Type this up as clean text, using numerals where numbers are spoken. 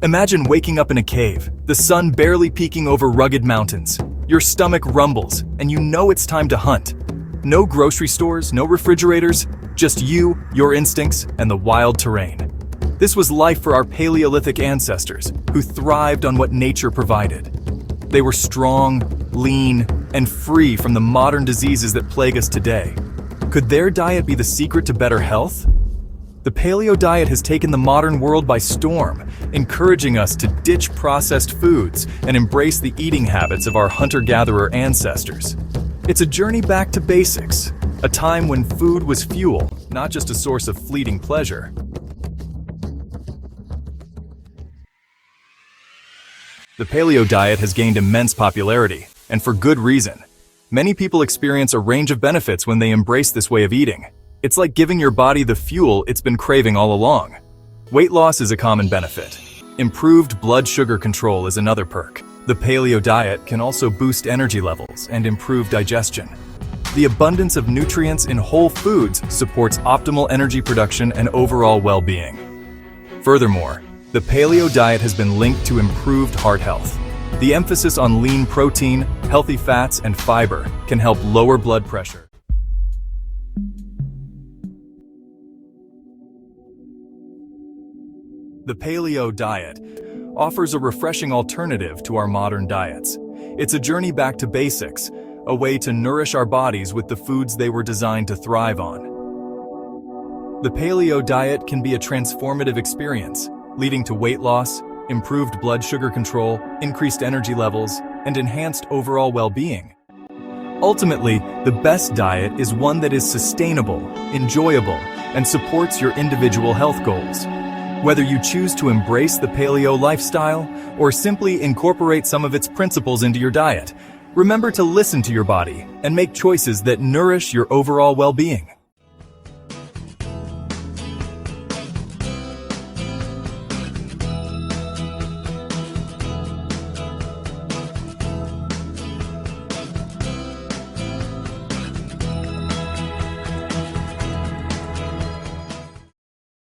Imagine waking up in a cave, the sun barely peeking over rugged mountains. Your stomach rumbles, and you know it's time to hunt. No grocery stores, no refrigerators, just you, your instincts, and the wild terrain. This was life for our Paleolithic ancestors, who thrived on what nature provided. They were strong, lean, and free from the modern diseases that plague us today. Could their diet be the secret to better health? The paleo diet has taken the modern world by storm, encouraging us to ditch processed foods and embrace the eating habits of our hunter-gatherer ancestors. It's a journey back to basics, a time when food was fuel, not just a source of fleeting pleasure. The paleo diet has gained immense popularity, and for good reason. Many people experience a range of benefits when they embrace this way of eating. It's like giving your body the fuel it's been craving all along. Weight loss is a common benefit. Improved blood sugar control is another perk. The paleo diet can also boost energy levels and improve digestion. The abundance of nutrients in whole foods supports optimal energy production and overall well-being. Furthermore, the paleo diet has been linked to improved heart health. The emphasis on lean protein, healthy fats, and fiber can help lower blood pressure. The paleo diet offers a refreshing alternative to our modern diets. It's a journey back to basics, a way to nourish our bodies with the foods they were designed to thrive on. The paleo diet can be a transformative experience, leading to weight loss, improved blood sugar control, increased energy levels, and enhanced overall well-being. Ultimately, the best diet is one that is sustainable, enjoyable, and supports your individual health goals. Whether you choose to embrace the paleo lifestyle or simply incorporate some of its principles into your diet, remember to listen to your body and make choices that nourish your overall well-being.